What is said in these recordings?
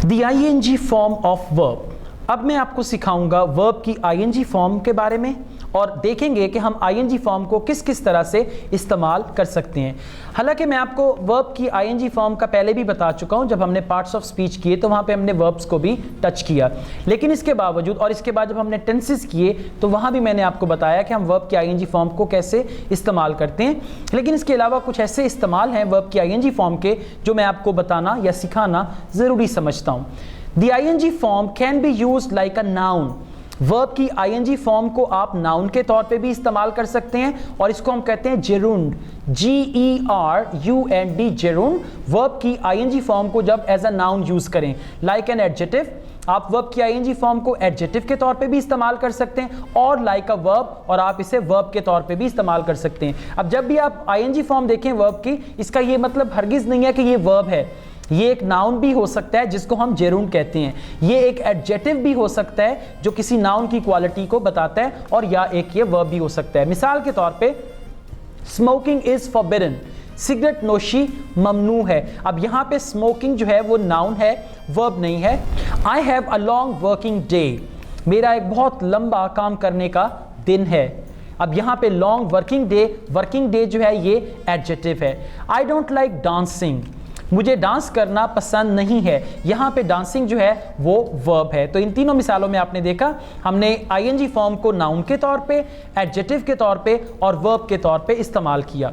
The ING form of verb. अब मैं आपको सिखाऊंगा वर्ब की आईएनजी फॉर्म के बारे में और देखेंगे कि हम आईएनजी फॉर्म को किस किस तरह से इस्तेमाल कर सकते हैं। हालांकि मैं आपको वर्ब की आईएनजी फॉर्म का पहले भी बता चुका हूं, जब हमने पार्ट्स ऑफ स्पीच किए तो वहां पे हमने वर्ब्स को भी टच किया, लेकिन इसके बावजूद और इसके बाद जब हमने टेंसेस किए तो वहां भी मैंने आपको बताया कि हम वर्ब की आईएनजी फॉर्म को कैसे इस्तेमाल करते हैं। लेकिन इसके अलावा कुछ ऐसे इस्तेमाल हैं वर्ब की आईएनजी फॉर्म के जो मैं आपको बताना या सिखाना ज़रूरी समझता हूँ। The ING form can be used like a noun. Verb की आईएनजी फॉर्म को आप नाउन के तौर पे भी इस्तेमाल कर सकते हैं और इसको हम कहते हैं जेरूंड, GERUND, जेरूंड। वर्ब की आईएनजी फॉर्म को जब एज अ नाउन यूज करें, लाइक एन एडजेक्टिव, आप वर्ब की आईएनजी फॉर्म को एडजेक्टिव के तौर पे भी इस्तेमाल कर सकते हैं और लाइक अ वर्ब, और आप इसे वर्ब के तौर पे भी इस्तेमाल कर सकते हैं। अब जब भी आप आईएनजी फॉर्म देखें वर्ब की, इसका ये मतलब हरगिज नहीं है कि ये वर्ब है, ये एक नाउन भी हो सकता है जिसको हम जेरूंड कहते हैं, ये एक एडजेक्टिव भी हो सकता है जो किसी नाउन की क्वालिटी को बताता है, और या एक ये वर्ब भी हो सकता है। मिसाल के तौर पे स्मोकिंग इज फॉरबिडन, सिगरेट नोशी ममनू है। अब यहाँ पे स्मोकिंग जो है वो नाउन है, वर्ब नहीं है। I have a long working day, मेरा एक बहुत लंबा काम करने का दिन है। अब यहाँ पे लॉन्ग वर्किंग डे जो है ये एडजेक्टिव है। आई डोंट लाइक डांसिंग, मुझे डांस करना पसंद नहीं है। यहाँ पे डांसिंग जो है वो वर्ब है। तो इन तीनों मिसालों में आपने देखा हमने आईएनजी फॉर्म को नाउन के तौर पे, एडजेक्टिव के तौर पे और वर्ब के तौर पे इस्तेमाल किया।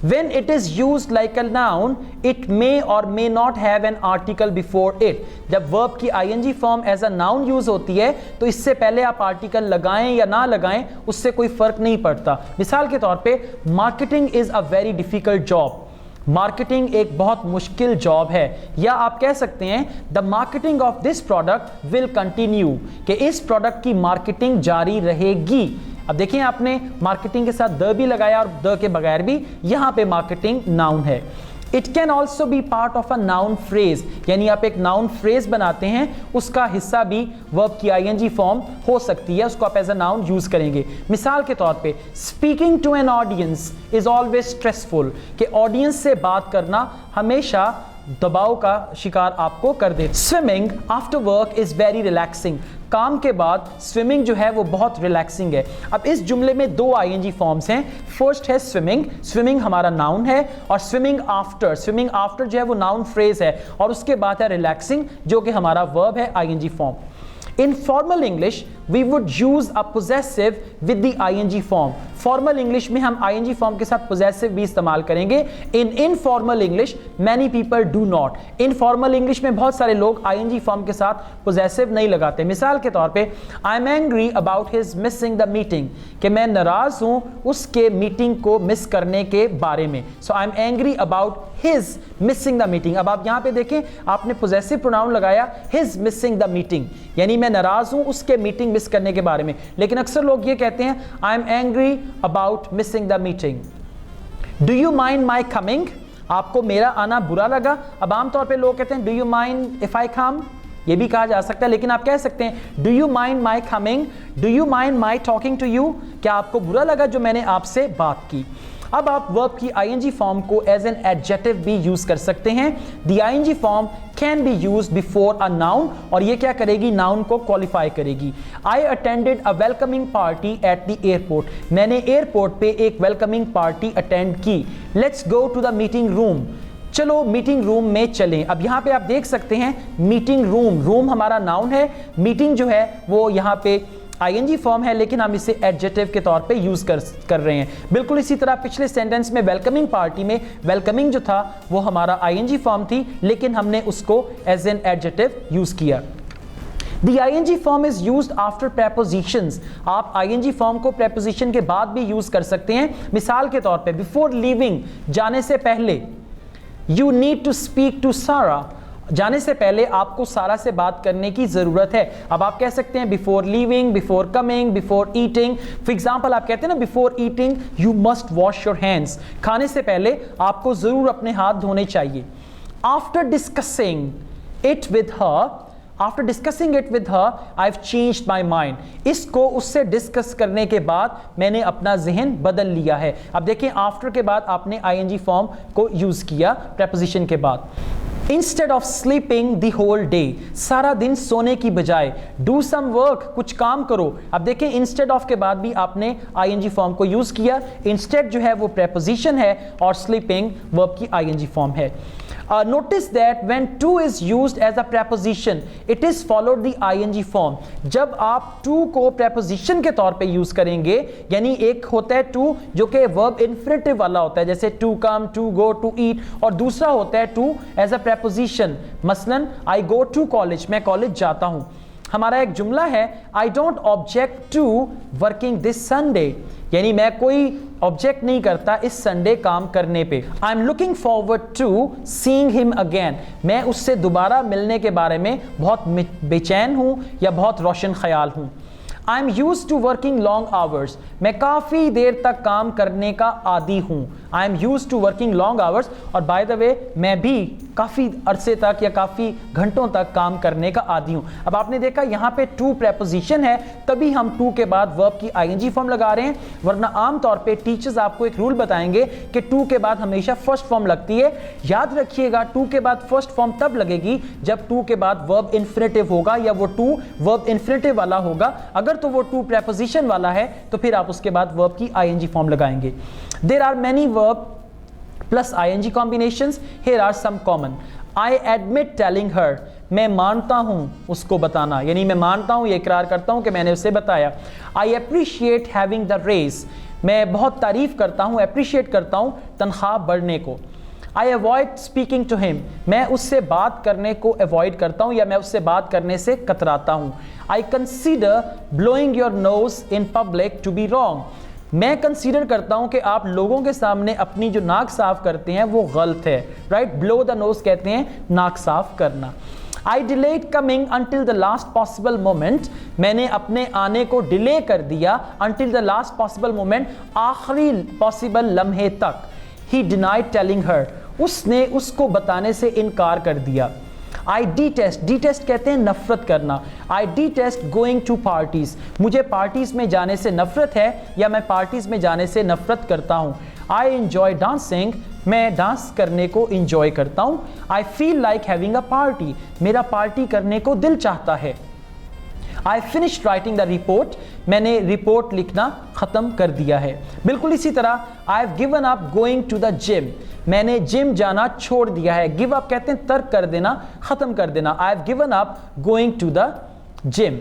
When it is used like a noun, it may or may not have an article before it. जब वर्ब की ING form as a noun use होती है तो इससे पहले आप आर्टिकल लगाएं या ना लगाएं उससे कोई फर्क नहीं पड़ता। मिसाल के तौर पे marketing is a very difficult job, marketing एक बहुत मुश्किल जॉब है। या आप कह सकते हैं the marketing of this product will continue, कि इस प्रोडक्ट की मार्केटिंग जारी रहेगी। अब देखिए आपने मार्केटिंग के साथ द भी लगाया और द के बगैर भी, यहां पे मार्केटिंग नाउन है। It can also be part of a noun phrase, यानी आप एक नाउन फ्रेज बनाते हैं, उसका हिस्सा भी वर्ब की आईएनजी फॉर्म हो सकती है, उसको आप एज अ नाउन यूज करेंगे। मिसाल के तौर पे speaking to an audience is always stressful, कि ऑडियंस से बात करना हमेशा दबाव का शिकार आपको कर दे। Swimming after work is very relaxing, काम के बाद स्विमिंग जो है वो बहुत रिलैक्सिंग है। अब इस जुमले में दो आईएनजी फॉर्म्स हैं। फर्स्ट है स्विमिंग, स्विमिंग हमारा नाउन है, और स्विमिंग आफ्टर जो है वो नाउन फ्रेज है, और उसके बाद है रिलैक्सिंग जो कि हमारा वर्ब है ING form. In formal English, we would use a possessive with the ing form. Formal English में हम ing form के साथ possessive भी इस्तेमाल करेंगे। In informal English, many people do not. Informal English में बहुत सारे लोग ing form के साथ possessive नहीं लगाते। मिसाल के तौर पे I'm angry about his missing the meeting, कि मैं नाराज हूँ उसके मीटिंग को मिस करने के बारे में। So I'm angry about his missing the meeting. अब आप यहाँ पे देखें आपने possessive pronoun लगाया his missing the meeting, यानी मैं नाराज हूं उसके मीटिंग मिस करने के बारे में। लेकिन अक्सर लोग ये कहते हैं I am angry about missing the meeting. Do you mind my coming, आपको मेरा आना बुरा लगा। अब आमतौर पे लोग कहते हैं do you mind if I come, ये भी कहा जा सकता है, लेकिन आप कह सकते हैं do you mind my coming, do you mind my talking to you, क्या आपको बुरा लगा जो मैंने आपसे बात की। अब आप वर्ब की आईएनजी फॉर्म को एज एन एडजेक्टिव भी यूज कर सकते हैं। The ING form can be used before a noun, और ये क्या करेगी, नाउन को क्वालिफाई करेगी। I attended a welcoming party at the airport, मैंने एयरपोर्ट पे एक वेलकमिंग पार्टी अटेंड की। Let's go to the meeting room, चलो मीटिंग रूम में चलें। अब यहाँ पे आप देख सकते हैं मीटिंग रूम हमारा नाउन है, मीटिंग जो है वो यहाँ पे आईएनजी फॉर्म है, लेकिन हम इसे एडजेक्टिव के तौर पे यूज कर रहे हैं। बिल्कुल इसी तरह पिछले सेंटेंस में वेलकमिंग पार्टी में वेलकमिंग जो था वो हमारा आईएनजी फॉर्म थी, लेकिन हमने उसको एज एन एडजेक्टिव यूज किया। The ing form is used after prepositions. आप ing फॉर्म को preposition के बाद भी यूज कर सकते हैं। मिसाल के तौर पे before leaving, जाने से पहले, you need to speak to Sarah, जाने से पहले आपको सारा से बात करने की जरूरत है। अब आप कह सकते हैं before leaving, before coming, before eating. For example आप कहते हैं ना before eating you must wash your hands, खाने से पहले आपको जरूर अपने हाथ धोने चाहिए। After discussing it with her I've changed my mind, इसको उससे डिस्कस करने के बाद मैंने अपना जहन बदल लिया है। अब देखें आफ्टर के बाद आपने आईएनजी फॉर्म को यूज किया प्रेपोजिशन के बाद। Instead of sleeping the whole day, सारा दिन सोने की बजाय डू सम वर्क, कुछ काम करो। अब देखें इंस्टेड ऑफ के बाद भी आपने आईएनजी फॉर्म को यूज किया। इंस्टेड जो है वो प्रेपोजिशन है और स्लीपिंग वर्ब की आईएनजी फॉर्म है। Notice that when to is used as a preposition, it is followed the ing form. जब आप to को preposition के तौर पे यूज करेंगे, यानी एक होता है to जो कि verb infinitive वाला होता है, जैसे to come, to go, to eat, और दूसरा होता है to as a preposition। मसलन I go to college, मैं कॉलेज जाता हूँ। हमारा एक जुमला है I don't object to working this Sunday, यानी मैं कोई ऑब्जेक्ट नहीं करता इस संडे काम करने पे। I am looking forward to seeing him again, मैं उससे दोबारा मिलने के बारे में बहुत बेचैन हूं या बहुत रोशन ख्याल हूं। I am used to working long hours, मैं काफ़ी देर तक काम करने का आदी हूँ। I am used to working long hours, और बाय द वे मैं भी काफ़ी अरसे तक या काफ़ी घंटों तक काम करने का आदी हूँ। अब आपने देखा यहाँ पे टू प्रेपोजिशन है, तभी हम टू के बाद वर्ब की आईएनजी फॉर्म लगा रहे हैं, वरना आमतौर पे टीचर्स आपको एक रूल बताएंगे कि टू के बाद हमेशा फर्स्ट फॉर्म लगती है। याद रखिएगा टू के बाद फर्स्ट फॉर्म तब लगेगी जब टू के बाद वर्ब इन्फिनेटिव होगा या वो टू वर्ब इन्फिनेटिव वाला होगा। अगर तो वो टू प्रेपोजिशन वाला है तो फिर आप उसके बाद वर्ब की आईएनजी फॉर्म लगाएंगे। There are many verb plus ING combinations, here are some common. I admit telling her, मैं मानता हूं उसको बताना, यानी मैं मानता हूं, ये इकरार करता हूं कि मैंने उसे बताया। I appreciate having the race, मैं बहुत तारीफ करता हूं, अप्रिशिएट करता हूं तनख्वाह बढ़ने को। I avoid speaking to him, मैं उससे बात करने को अवॉइड करता हूं या मैं उससे बात करने से कतराता हूं। I consider blowing your nose in public to be wrong, मैं कंसीडर करता हूं कि आप लोगों के सामने अपनी जो नाक साफ करते हैं वो गलत है। राइट, ब्लो द नोज कहते हैं नाक साफ करना। I delayed coming until the last possible moment, मैंने अपने आने को डिले कर दिया until the last possible moment, आखिरी पॉसिबल लम्हे तक। ही डिनाइड टेलिंग हर, उसने उसको बताने से इनकार कर दिया। आई डिटेस्ट, डिटेस्ट कहते हैं नफरत करना। आई डिटेस्ट गोइंग टू पार्टीज, मुझे पार्टीज में जाने से नफरत है या मैं पार्टीज में जाने से नफरत करता हूँ। आई एंजॉय डांसिंग, मैं डांस करने को इंजॉय करता हूँ। I feel like having a party, मेरा पार्टी करने को दिल चाहता है। I finished writing the report, मैंने रिपोर्ट लिखना खत्म कर दिया है। बिल्कुल इसी तरह I have given up going to the gym, मैंने जिम जाना छोड़ दिया है। गिव अप कहते हैं तर्क कर देना, खत्म कर देना। I have given up going to the gym.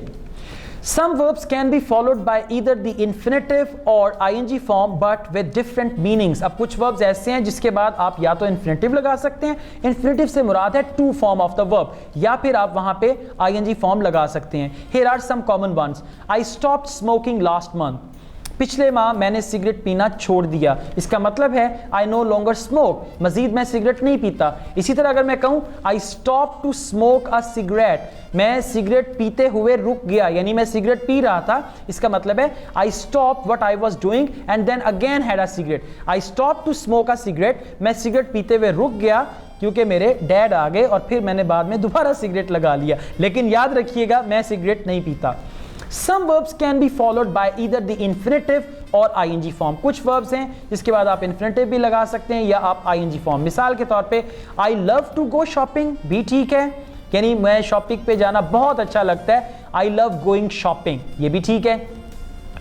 Some verbs can be followed by either the infinitive or ing form but with different meanings। अब कुछ verbs ऐसे हैं जिसके बाद आप या तो infinitive लगा सकते हैं, infinitive से मुराद है to form of the verb, या फिर आप वहां पे ing form लगा सकते हैं। Here are some common ones। I stopped smoking last month, पिछले माह मैंने सिगरेट पीना छोड़ दिया। इसका मतलब है आई नो लॉन्गर स्मोक, मजीद मैं सिगरेट नहीं पीता। इसी तरह अगर मैं कहूँ I stop to smoke a cigarette, मैं सिगरेट पीते हुए रुक गया, यानी मैं सिगरेट पी रहा था। इसका मतलब है I stop what I was doing and then again had a cigarette. I stop to smoke a cigarette, मैं सिगरेट पीते हुए रुक गया क्योंकि मेरे डैड आ गए और फिर मैंने बाद में दोबारा सिगरेट लगा लिया। लेकिन याद रखिएगा मैं सिगरेट नहीं पीता। Some verbs can be followed by either the infinitive और ing form। कुछ verbs हैं जिसके बाद आप infinitive भी लगा सकते हैं या आप ing form। मिसाल के तौर पे I love to go shopping भी ठीक है, यानी मैं शॉपिंग पे जाना बहुत अच्छा लगता है। I love going shopping ये भी ठीक है।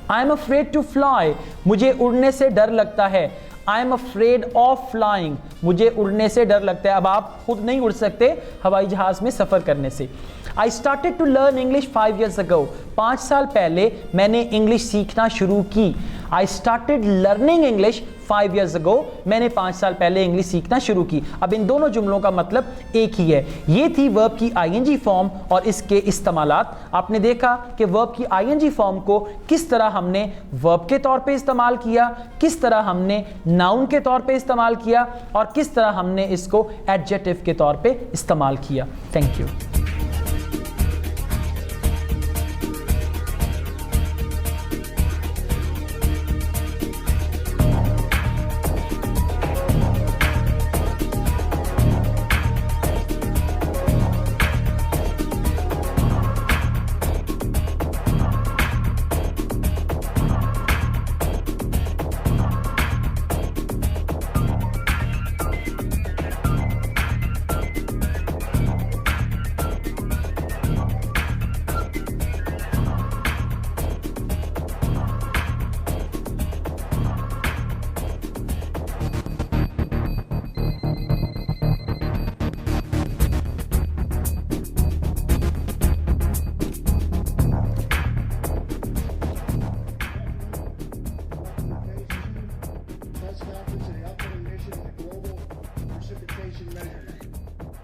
I am afraid to fly, मुझे उड़ने से डर लगता है। I am afraid of flying, मुझे उड़ने से डर लगता है। अब आप खुद नहीं उड़ सकते हवाई जहाज में सफ़र करने से। I started to learn English 5 years ago, 5 साल पहले मैंने इंग्लिश सीखना शुरू की। I started learning English 5 years ago, मैंने 5 साल पहले इंग्लिश सीखना शुरू की। अब इन दोनों जुमलों का मतलब एक ही है। ये थी वर्ब की ing फॉर्म और इसके इस्तेमालात। आपने देखा कि वर्ब की ing फॉर्म को किस तरह हमने वर्ब के तौर पे इस्तेमाल किया, किस तरह हमने नाउन के तौर पे इस्तेमाल किया और किस तरह हमने इसको एडजेक्टिव के तौर पे इस्तेमाल किया। Thank you. much.